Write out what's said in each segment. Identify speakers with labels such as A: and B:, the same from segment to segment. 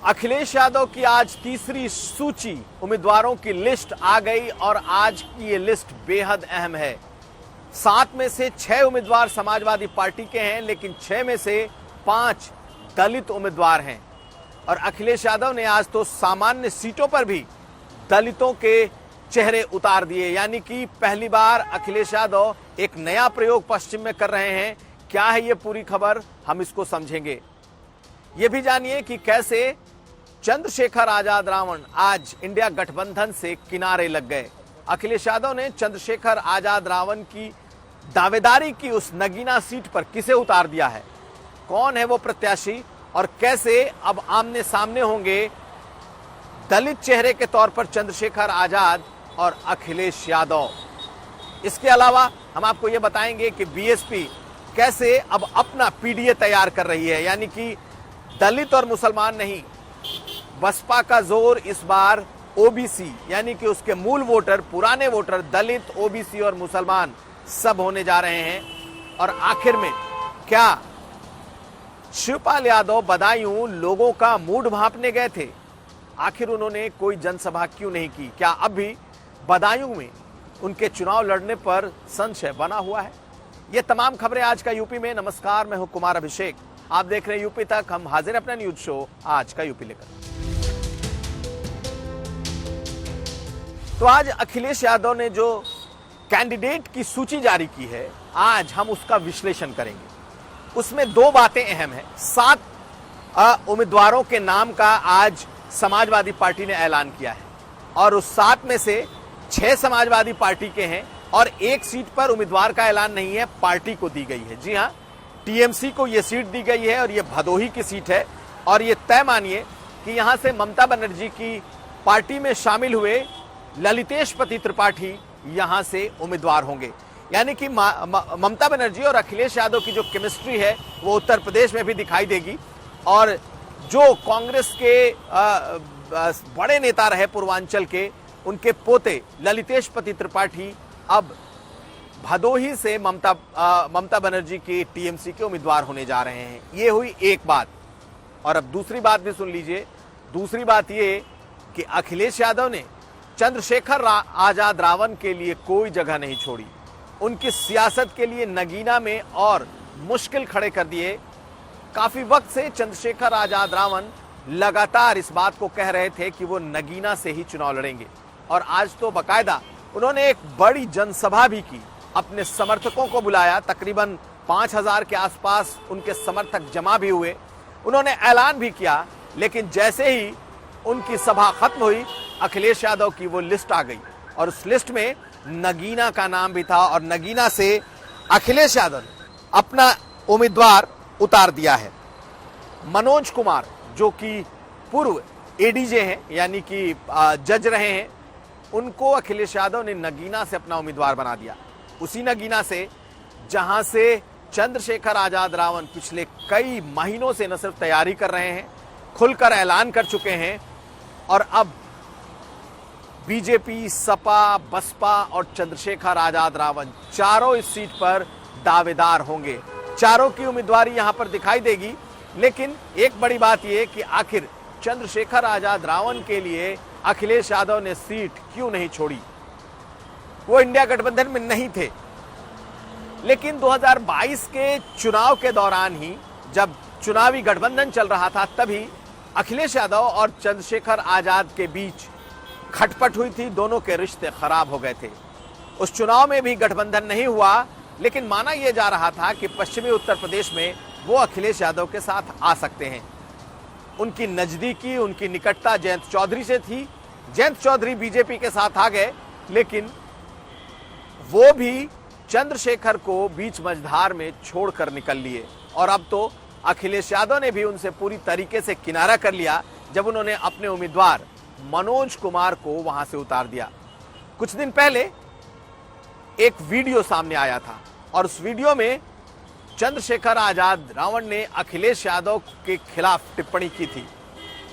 A: अखिलेश यादव की आज तीसरी सूची उम्मीदवारों की लिस्ट आ गई और आज की ये लिस्ट बेहद अहम है। 7 में से 6 उम्मीदवार समाजवादी पार्टी के हैं, लेकिन 6 में से 5 दलित उम्मीदवार हैं। और अखिलेश यादव ने आज तो सामान्य सीटों पर भी दलितों के चेहरे उतार दिए, यानी कि पहली बार अखिलेश यादव एक नया प्रयोग पश्चिम में कर रहे हैं। क्या है ये पूरी खबर, हम इसको समझेंगे। ये भी जानिए कि कैसे चंद्रशेखर आजाद रावण आज इंडिया गठबंधन से किनारे लग गए। अखिलेश यादव ने चंद्रशेखर आजाद रावण की दावेदारी की उस नगीना सीट पर किसे उतार दिया है, कौन है वो प्रत्याशी और कैसे अब आमने सामने होंगे दलित चेहरे के तौर पर चंद्रशेखर आजाद और अखिलेश यादव। इसके अलावा हम आपको ये बताएंगे कि बीएसपी कैसे अब अपना पीडीए तैयार कर रही है, यानी कि दलित और मुसलमान नहीं, बसपा का जोर इस बार ओबीसी यानी कि उसके मूल वोटर, पुराने वोटर, दलित, ओबीसी और मुसलमान सब होने जा रहे हैं। और आखिर में क्या शिवपाल यादव बदायूं लोगों का मूड भांपने गए थे? आखिर उन्होंने कोई जनसभा क्यों नहीं की? क्या अब भी बदायूं में उनके चुनाव लड़ने पर संशय बना हुआ है? ये तमाम खबरें आज का यूपी में। नमस्कार, मैं हूं कुमार अभिषेक, आप देख रहे हैं यूपी तक। हम हाजिर अपना न्यूज शो आज का यूपी लेकर। तो आज अखिलेश यादव ने जो कैंडिडेट की सूची जारी की है, आज हम उसका विश्लेषण करेंगे। उसमें 2 बातें अहम हैं। 7 उम्मीदवारों के नाम का आज समाजवादी पार्टी ने ऐलान किया है और उस 7 में से 6 समाजवादी पार्टी के हैं और 1 सीट पर उम्मीदवार का ऐलान नहीं है, पार्टी को दी गई है। जी हां, टीएमसी को यह सीट दी गई है और यह भदोही की सीट है। और यह तय मानिए कि यहां से ममता बनर्जी की पार्टी में शामिल हुए ललितेश पति त्रिपाठी यहां से उम्मीदवार होंगे। यानी कि ममता बनर्जी और अखिलेश यादव की जो केमिस्ट्री है वो उत्तर प्रदेश में भी दिखाई देगी। और जो कांग्रेस के बड़े नेता रहे पूर्वांचल के, उनके पोते ललितेश पति त्रिपाठी अब भदोही से ममता बनर्जी की टीएमसी के उम्मीदवार होने जा रहे हैं। ये हुई एक बात। और अब दूसरी बात भी सुन लीजिए। दूसरी बात ये कि अखिलेश यादव ने चंद्रशेखर आजाद रावण के लिए कोई जगह नहीं छोड़ी, उनकी सियासत के लिए नगीना में और मुश्किल खड़े कर दिए। काफी वक्त से चंद्रशेखर आजाद रावण लगातार इस बात को कह रहे थे कि वो नगीना से ही चुनाव लड़ेंगे और आज तो बाकायदा उन्होंने एक बड़ी जनसभा भी की, अपने समर्थकों को बुलाया। तकरीबन 5000 के आसपास उनके समर्थक जमा भी हुए। उन्होंने ऐलान भी किया, लेकिन जैसे ही उनकी सभा खत्म हुई, अखिलेश यादव की वो लिस्ट आ गई और उस लिस्ट में नगीना का नाम भी था और नगीना से अखिलेश यादव ने अपना उम्मीदवार उतार दिया है। मनोज कुमार, जो कि पूर्व एडीजे हैं, यानी कि जज रहे हैं, उनको अखिलेश यादव ने नगीना से अपना उम्मीदवार बना दिया। उसी नगीना से जहां से चंद्रशेखर आजाद रावण पिछले कई महीनों से न सिर्फ तैयारी कर रहे हैं, खुलकर ऐलान कर चुके हैं और अब बीजेपी, सपा, बसपा और चंद्रशेखर आजाद रावण चारों इस सीट पर दावेदार होंगे। चारों की उम्मीदवारी यहां पर दिखाई देगी। लेकिन एक बड़ी बात यह कि आखिर चंद्रशेखर आजाद रावण के लिए अखिलेश यादव ने सीट क्यों नहीं छोड़ी? वो इंडिया गठबंधन में नहीं थे, लेकिन 2022 के चुनाव के दौरान ही, जब चुनावी गठबंधन चल रहा था, तभी अखिलेश यादव और चंद्रशेखर आजाद के बीच खटपट हुई थी। दोनों के रिश्ते खराब हो गए थे। उस चुनाव में भी गठबंधन नहीं हुआ, लेकिन माना यह जा रहा था कि पश्चिमी उत्तर प्रदेश में वो अखिलेश यादव के साथ आ सकते हैं। उनकी नजदीकी, उनकी निकटता जयंत चौधरी से थी। जयंत चौधरी बीजेपी के साथ आ गए, लेकिन वो भी चंद्रशेखर को बीच मझधार में छोड़कर निकल लिए। और अब तो अखिलेश यादव ने भी उनसे पूरी तरीके से किनारा कर लिया जब उन्होंने अपने उम्मीदवार मनोज कुमार को वहां से उतार दिया। कुछ दिन पहले एक वीडियो सामने आया था और उस वीडियो में चंद्रशेखर आजाद रावण ने अखिलेश यादव के खिलाफ टिप्पणी की थी।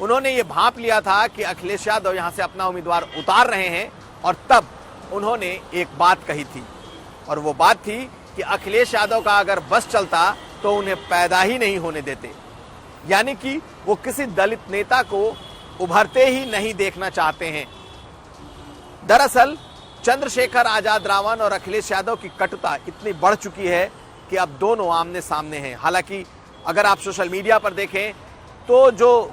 A: उन्होंने ये भांप लिया था कि अखिलेश यादव यहां से अपना उम्मीदवार उतार रहे हैं और तब उन्होंने एक बात कही थी और वो बात थी कि अखिलेश यादव का अगर बस चलता तो उन्हें पैदा ही नहीं होने देते। यानी कि वो किसी दलित नेता को उभरते ही नहीं देखना चाहते हैं। दरअसल चंद्रशेखर आजाद रावण और अखिलेश यादव की कटुता इतनी बढ़ चुकी है कि अब दोनों आमने सामने हैं। हालांकि अगर आप सोशल मीडिया पर देखें तो जो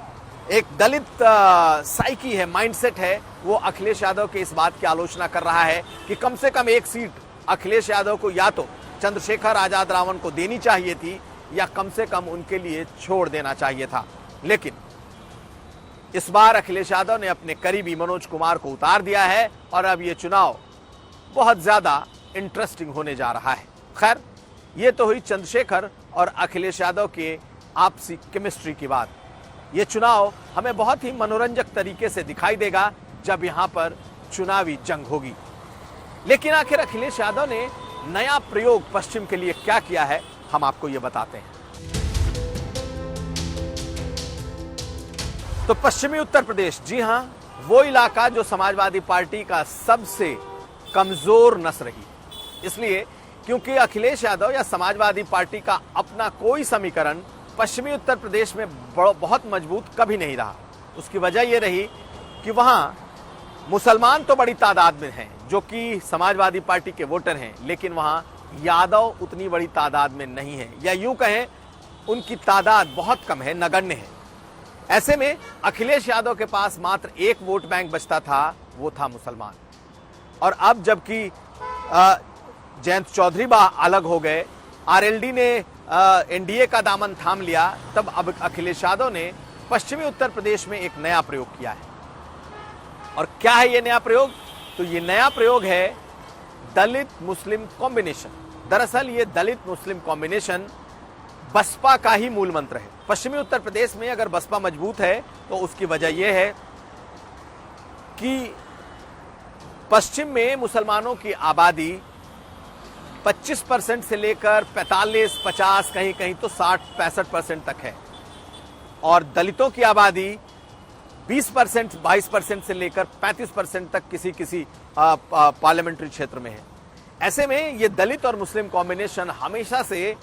A: एक दलित साइकी है, माइंडसेट है, वो अखिलेश यादव के इस बात की आलोचना कर रहा है कि कम से कम एक सीट अखिलेश यादव को या तो चंद्रशेखर आजाद रावण को देनी चाहिए थी या कम से कम उनके लिए छोड़ देना चाहिए था। लेकिन इस बार अखिलेश यादव ने अपने करीबी मनोज कुमार को उतार दिया है और अब ये चुनाव बहुत ज्यादा इंटरेस्टिंग होने जा रहा है। खैर, ये तो हुई चंद्रशेखर और अखिलेश यादव के आपसी केमिस्ट्री की बात। ये चुनाव हमें बहुत ही मनोरंजक तरीके से दिखाई देगा जब यहां पर चुनावी जंग होगी। लेकिन आखिर अखिलेश यादव ने नया प्रयोग पश्चिम के लिए क्या किया है, हम आपको ये बताते हैं। तो पश्चिमी उत्तर प्रदेश, जी हां, वो इलाका जो समाजवादी पार्टी का सबसे कमजोर नस रही। इसलिए क्योंकि अखिलेश यादव या समाजवादी पार्टी का अपना कोई समीकरण पश्चिमी उत्तर प्रदेश में बहुत मजबूत कभी नहीं रहा। उसकी वजह यह रही कि वहां मुसलमान तो बड़ी तादाद में हैं, जो कि समाजवादी पार्टी के वोटर हैं, लेकिन वहां यादव उतनी बड़ी तादाद में नहीं है, या यूं कहें उनकी तादाद बहुत कम है, नगण्य है। ऐसे में अखिलेश यादव के पास मात्र एक वोट बैंक बचता था, वो था मुसलमान। और अब जबकि जयंत चौधरी अलग हो गए, आरएलडी ने एनडीए का दामन थाम लिया, तब अब अखिलेश यादव ने पश्चिमी उत्तर प्रदेश में एक नया प्रयोग किया है। और क्या है ये नया प्रयोग? तो ये नया प्रयोग है दलित मुस्लिम कॉम्बिनेशन। दरअसल ये दलित मुस्लिम कॉम्बिनेशन बसपा का ही मूल मंत्र है। पश्चिमी उत्तर प्रदेश में अगर बसपा मजबूत है तो उसकी वजह यह है कि पश्चिम में मुसलमानों की आबादी 25% से लेकर 45, 50, कहीं कहीं तो 60-65% तक है, और दलितों की आबादी 20%, 22% से लेकर 35% तक किसी पार्लियामेंट्री क्षेत्र में है। ऐसे में ये दलित और मुस्लिम कॉम्बिनेशन हमेशा से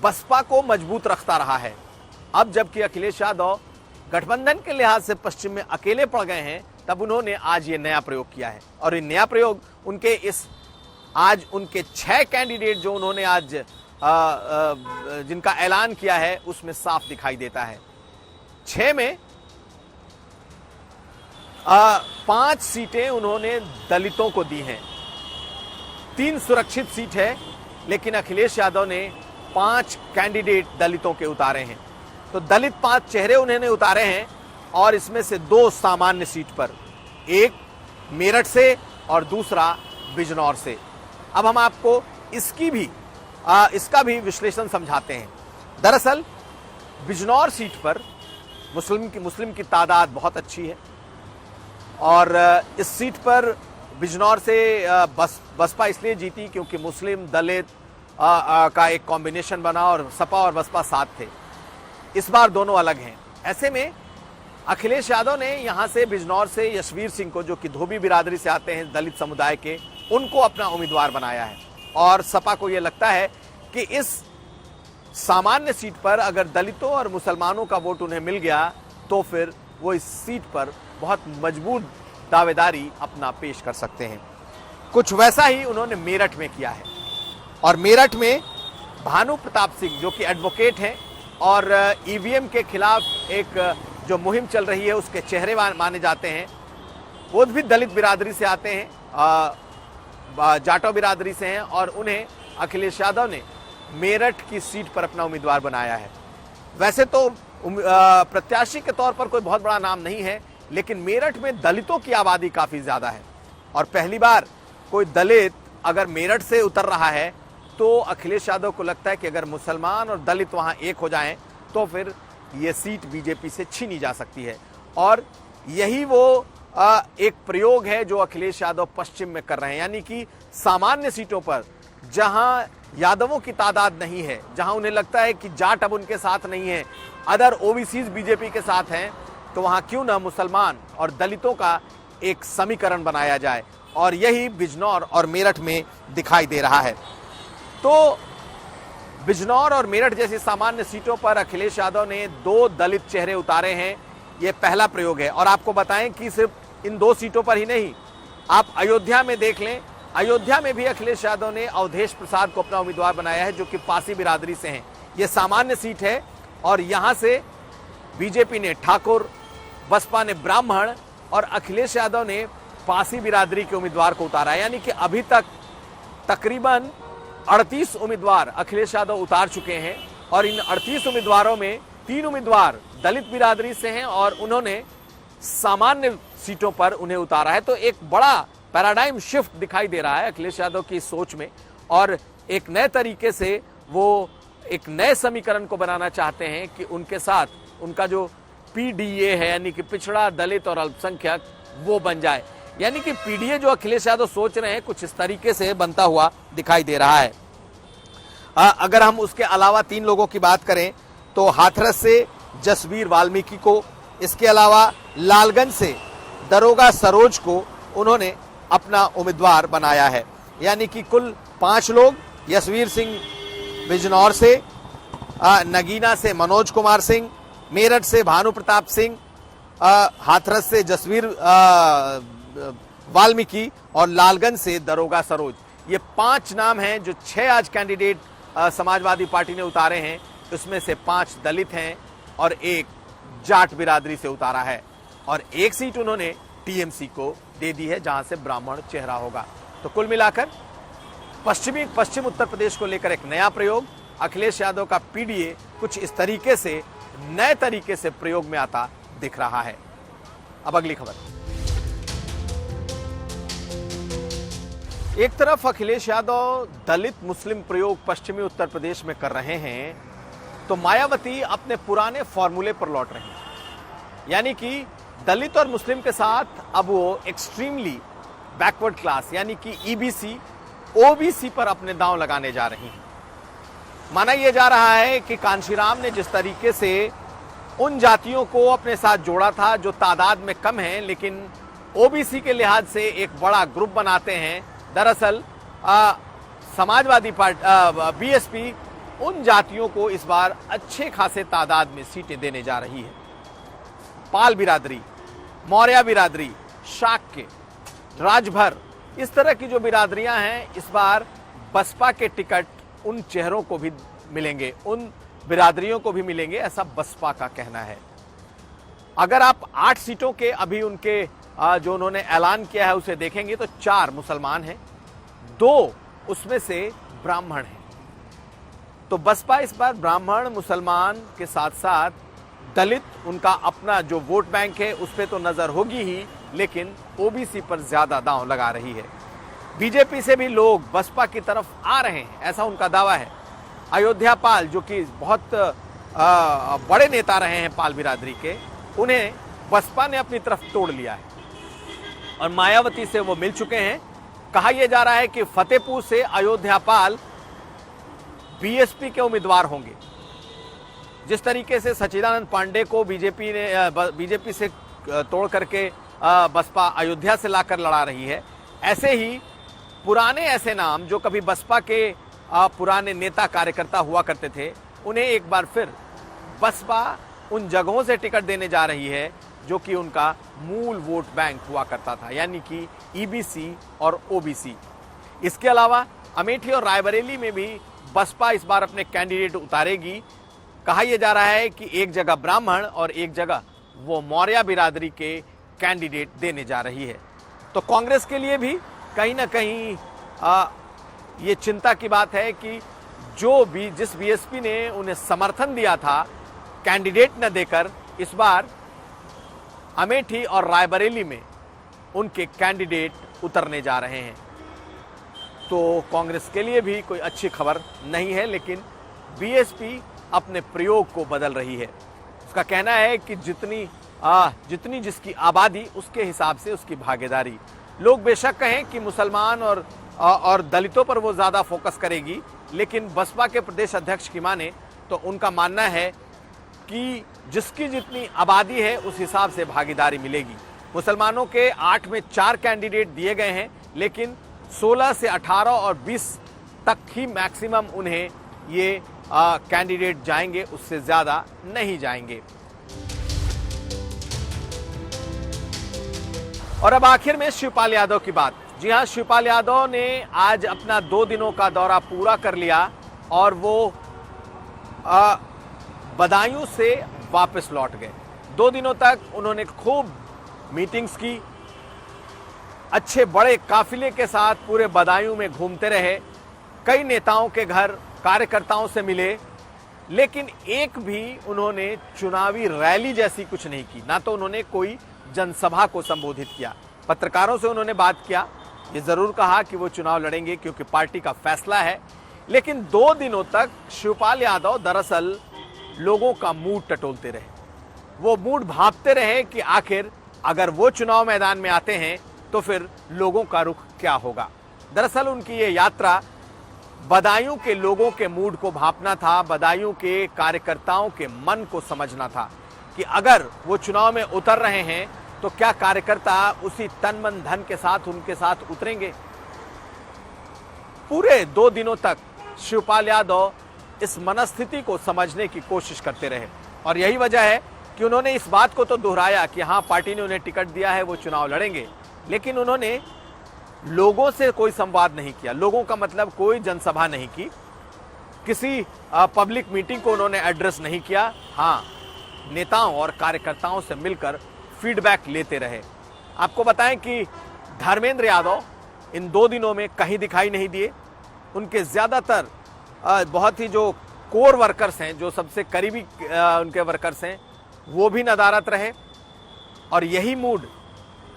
A: बसपा को मजबूत रखता रहा है। अब जबकि अखिलेश यादव गठबंधन के लिहाज से पश्चिम में अकेले पड़ गए हैं, तब उन्होंने आज ये नया प्रयोग किया है। और ये नया प्रयोग आज उनके 6 कैंडिडेट जो उन्होंने आज जिनका ऐलान किया है उसमें साफ दिखाई देता है। 6 में 5 सीटें उन्होंने दलितों को दी हैं, 3 सुरक्षित सीट है, लेकिन अखिलेश यादव ने 5 कैंडिडेट दलितों के उतारे हैं। तो दलित 5 चेहरे उन्होंने उतारे हैं, और इसमें से 2 सामान्य सीट पर, एक मेरठ से और दूसरा बिजनौर से। अब हम आपको इसका भी विश्लेषण समझाते हैं। दरअसल बिजनौर सीट पर मुस्लिम की तादाद बहुत अच्छी है, और इस सीट पर बिजनौर से बसपा इसलिए जीती क्योंकि मुस्लिम दलित का एक कॉम्बिनेशन बना और सपा और बसपा साथ थे। इस बार दोनों अलग हैं। ऐसे में अखिलेश यादव ने यहां से बिजनौर से यशवीर सिंह को, जो कि धोबी बिरादरी से आते हैं, दलित समुदाय के, उनको अपना उम्मीदवार बनाया है। और सपा को यह लगता है कि इस सामान्य सीट पर अगर दलितों और मुसलमानों का वोट उन्हें मिल गया तो फिर वो इस सीट पर बहुत मजबूत दावेदारी अपना पेश कर सकते हैं। कुछ वैसा ही उन्होंने मेरठ में किया है। और मेरठ में भानु प्रताप सिंह, जो कि एडवोकेट हैं और ईवीएम के खिलाफ एक जो मुहिम चल रही है उसके चेहरे माने जाते हैं, वो भी दलित बिरादरी से आते हैं, जाटो बिरादरी से हैं, और उन्हें अखिलेश यादव ने मेरठ की सीट पर अपना उम्मीदवार बनाया है। वैसे तो प्रत्याशी के तौर पर कोई बहुत बड़ा नाम नहीं है, लेकिन मेरठ में दलितों की आबादी काफी ज्यादा है, और पहली बार कोई दलित अगर मेरठ से उतर रहा है तो अखिलेश यादव को लगता है कि अगर मुसलमान और दलित वहां एक हो जाएं तो फिर यह सीट बीजेपी से छीनी जा सकती है। और यही वो एक प्रयोग है जो अखिलेश यादव पश्चिम में कर रहे हैं, यानी कि सामान्य सीटों पर जहां यादवों की तादाद नहीं है, जहां उन्हें लगता है कि जाट अब उनके साथ नहीं है, अदर ओबीसीज बीजेपी के साथ हैं, तो वहां क्यों ना मुसलमान और दलितों का एक समीकरण बनाया जाए। और यही बिजनौर और मेरठ में दिखाई दे रहा है। तो बिजनौर और मेरठ जैसी सामान्य सीटों पर अखिलेश यादव ने 2 दलित चेहरे उतारे हैं। यह पहला प्रयोग है। और आपको बताएं कि सिर्फ इन 2 सीटों पर ही नहीं, आप अयोध्या में देख लें, अयोध्या में भी अखिलेश यादव ने अवधेश प्रसाद को अपना उम्मीदवार बनाया है, जो कि पासी बिरादरी से हैं। यह सामान्य सीट है और यहां से बीजेपी ने ठाकुर, बसपा ने ब्राह्मण और अखिलेश यादव ने पासी बिरादरी के उम्मीदवार को उतारा है। यानी कि अभी तक तकरीबन 38 उम्मीदवार अखिलेश यादव उतार चुके हैं और इन 38 उम्मीदवारों में 3 उम्मीदवार दलित बिरादरी से हैं और उन्होंने सामान्य सीटों पर उन्हें उतारा है। तो एक बड़ा पैराडाइम शिफ्ट दिखाई दे रहा है अखिलेश यादव की सोच में और एक नए तरीके से वो एक नए समीकरण को बनाना चाहते हैं कि उनके साथ उनका जो पीडीए है, यानी कि पिछड़ा, दलित और अल्पसंख्यक, वो बन जाए। यानी कि पीडीए जो अखिलेश यादव सोच रहे हैं कुछ इस तरीके से बनता हुआ दिखाई दे रहा है। अगर हम उसके अलावा 3 लोगों की बात करें तो हाथरस से जसवीर वाल्मीकि को, इसके अलावा लालगंज से दरोगा सरोज को उन्होंने अपना उम्मीदवार बनाया है। यानी कि कुल 5 लोग, यशवीर सिंह बिजनौर से, नगीना से मनोज कुमार सिंह, मेरठ से भानु प्रताप सिंह, हाथरस से जसवीर वाल्मीकि और लालगंज से दरोगा सरोज। ये 5 नाम हैं जो 6 आज कैंडिडेट समाजवादी पार्टी ने उतारे हैं। उसमें से 5 दलित हैं और 1 जाट बिरादरी से उतारा है और 1 सीट उन्होंने टीएमसी को दे दी है, जहां से ब्राह्मण चेहरा होगा। तो कुल मिलाकर पश्चिम उत्तर प्रदेश को लेकर एक नया प्रयोग, अखिलेश यादव का पीडीए कुछ इस तरीके से नए तरीके से प्रयोग में आता दिख रहा है। अब अगली खबर। एक तरफ अखिलेश यादव दलित मुस्लिम प्रयोग पश्चिमी उत्तर प्रदेश में कर रहे हैं, तो मायावती अपने पुराने फॉर्मूले पर लौट रही हैं। यानी कि दलित और मुस्लिम के साथ अब वो एक्सट्रीमली बैकवर्ड क्लास यानी कि ईबीसी, ओबीसी पर अपने दांव लगाने जा रही हैं। माना यह जा रहा है कि कांशीराम ने जिस तरीके से उन जातियों को अपने साथ जोड़ा था जो तादाद में कम हैं लेकिन ओबीसी के लिहाज से एक बड़ा ग्रुप बनाते हैं, दरअसल समाजवादी पार्टी बीएसपी उन जातियों को इस बार अच्छे खासे तादाद में सीटें देने जा रही है। पाल बिरादरी, मौर्य बिरादरी, शाक्य, राजभर, इस तरह की जो बिरादरियां हैं, इस बार बसपा के टिकट उन चेहरों को भी मिलेंगे, उन बिरादरियों को भी मिलेंगे, ऐसा बसपा का कहना है। अगर आप 8 सीटों के अभी उनके जो उन्होंने ऐलान किया है उसे देखेंगे तो 4 मुसलमान हैं, 2 उसमें से ब्राह्मण हैं। तो बसपा इस बार ब्राह्मण, मुसलमान के साथ साथ दलित, उनका अपना जो वोट बैंक है उस पर तो नजर होगी ही, लेकिन ओबीसी पर ज्यादा दांव लगा रही है। बीजेपी से भी लोग बसपा की तरफ आ रहे हैं, ऐसा उनका दावा है। अयोध्या पाल, जो कि बहुत बड़े नेता रहे हैं पाल बिरादरी के, उन्हें बसपा ने अपनी तरफ तोड़ लिया है और मायावती से वो मिल चुके हैं। कहा यह जा रहा है कि फतेहपुर से अयोध्या पाल बीएसपी के उम्मीदवार होंगे। जिस तरीके से सच्चिदानंद पांडे को बीजेपी से तोड़ करके बसपा अयोध्या से लाकर लड़ा रही है, ऐसे ही पुराने ऐसे नाम जो कभी बसपा के पुराने नेता कार्यकर्ता हुआ करते थे, उन्हें एक बार फिर बसपा उन जगहों से टिकट देने जा रही है जो कि उनका मूल वोट बैंक हुआ करता था, यानी कि ईबीसी और ओबीसी। इसके अलावा अमेठी और रायबरेली में भी बसपा इस बार अपने कैंडिडेट उतारेगी। कहा यह जा रहा है कि एक जगह ब्राह्मण और एक जगह वो मौर्य बिरादरी के कैंडिडेट देने जा रही है। तो कांग्रेस के लिए भी कहीं ना कहीं ये चिंता की बात है कि जिस बीएसपी ने उन्हें समर्थन दिया था कैंडिडेट न देकर, इस बार अमेठी और रायबरेली में उनके कैंडिडेट उतरने जा रहे हैं। तो कांग्रेस के लिए भी कोई अच्छी खबर नहीं है, लेकिन बीएसपी अपने प्रयोग को बदल रही है। उसका कहना है कि जितनी जिसकी आबादी उसके हिसाब से उसकी भागीदारी। लोग बेशक कहें कि मुसलमान और दलितों पर वो ज्यादा फोकस करेगी, लेकिन बसपा के प्रदेश अध्यक्ष की माने तो उनका मानना है कि जिसकी जितनी आबादी है उस हिसाब से भागीदारी मिलेगी। मुसलमानों के 8 में 4 कैंडिडेट दिए गए हैं, लेकिन 16 से 18 और 20 तक ही मैक्सिमम उन्हें ये कैंडिडेट जाएंगे, उससे ज्यादा नहीं जाएंगे। और अब आखिर में शिवपाल यादव की बात। जी हां, शिवपाल यादव ने आज अपना 2 दिनों का दौरा पूरा कर लिया और वो बदायूं से वापस लौट गए। 2 दिनों तक उन्होंने खूब मीटिंग्स की, अच्छे बड़े काफिले के साथ पूरे बदायूं में घूमते रहे, कई नेताओं के घर, कार्यकर्ताओं से मिले, लेकिन एक भी उन्होंने चुनावी रैली जैसी कुछ नहीं की, ना तो उन्होंने कोई जनसभा को संबोधित किया। पत्रकारों से उन्होंने बात किया, ये जरूर कहा कि वो चुनाव लड़ेंगे क्योंकि पार्टी का फैसला है, लेकिन 2 दिनों तक शिवपाल यादव दरअसल लोगों का मूड टटोलते रहे। वो मूड भांपते रहे कि आखिर अगर वो चुनाव मैदान में आते हैं तो फिर लोगों का रुख क्या होगा। दरअसल उनकी ये यात्रा बदायूं के लोगों के मूड को भांपना था, बदायूं के कार्यकर्ताओं के मन को समझना था कि अगर वो चुनाव में उतर रहे हैं तो क्या कार्यकर्ता उसी तन मन धन के साथ उनके साथ उतरेंगे। पूरे 2 दिनों तक शिवपाल यादव इस मनस्थिति को समझने की कोशिश करते रहे और यही वजह है कि उन्होंने इस बात को तो दोहराया कि हाँ, पार्टी ने उन्हें टिकट दिया है, वो चुनाव लड़ेंगे, लेकिन उन्होंने लोगों से कोई संवाद नहीं किया। लोगों का मतलब कोई जनसभा नहीं की, किसी पब्लिक मीटिंग को उन्होंने एड्रेस नहीं किया। हाँ, नेताओं और कार्यकर्ताओं से मिलकर फीडबैक लेते रहे। आपको बताएं कि धर्मेंद्र यादव इन 2 दिनों में कहीं दिखाई नहीं दिए। उनके ज्यादातर बहुत ही जो कोर वर्कर्स हैं, जो सबसे करीबी उनके वर्कर्स हैं, वो भी नदारत रहे और यही मूड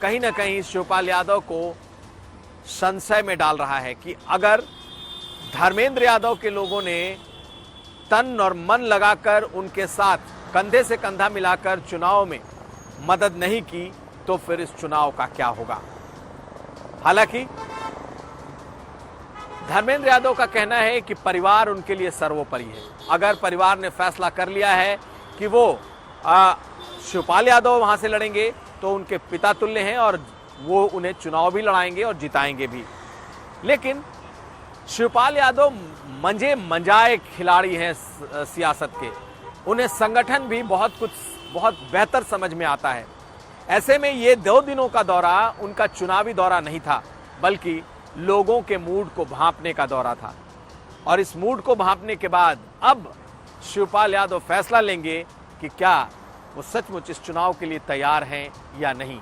A: कहीं ना कहीं शिवपाल यादव को संशय में डाल रहा है कि अगर धर्मेंद्र यादव के लोगों ने तन और मन लगाकर उनके साथ कंधे से कंधा मिलाकर चुनाव में मदद नहीं की तो फिर इस चुनाव का क्या होगा। हालांकि धर्मेंद्र यादव का कहना है कि परिवार उनके लिए सर्वोपरि है। अगर परिवार ने फैसला कर लिया है कि वो शिवपाल यादव वहां से लड़ेंगे तो उनके पिता तुल्य हैं और वो उन्हें चुनाव भी लड़ाएंगे और जिताएंगे भी। लेकिन शिवपाल यादव मंजे मंजाए खिलाड़ी हैं सियासत के, उन्हें संगठन भी बहुत बेहतर समझ में आता है। ऐसे में ये 2 दिनों का दौरा उनका चुनावी दौरा नहीं था, बल्कि लोगों के मूड को भांपने का दौरा था। और इस मूड को भांपने के बाद अब शिवपाल यादव फैसला लेंगे कि क्या वो सचमुच इस चुनाव के लिए तैयार हैं या नहीं।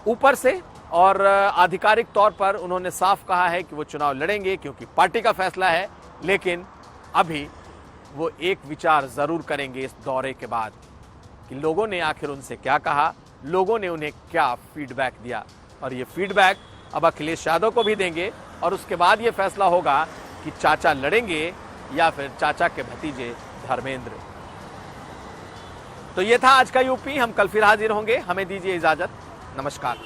A: ऊपर से और आधिकारिक तौर पर उन्होंने साफ कहा है कि वो चुनाव लड़ेंगे क्योंकि पार्टी का फैसला है, लेकिन अभी वो एक विचार जरूर करेंगे इस दौरे के बाद कि लोगों ने आखिर उनसे क्या कहा, लोगों ने उन्हें क्या फीडबैक दिया। और ये फीडबैक अब अखिलेश यादव को भी देंगे और उसके बाद ये फैसला होगा कि चाचा लड़ेंगे या फिर चाचा के भतीजे धर्मेंद्र। तो ये था आज का यूपी। हम कल फिर हाजिर होंगे। हमें दीजिए इजाजत। नमस्कार।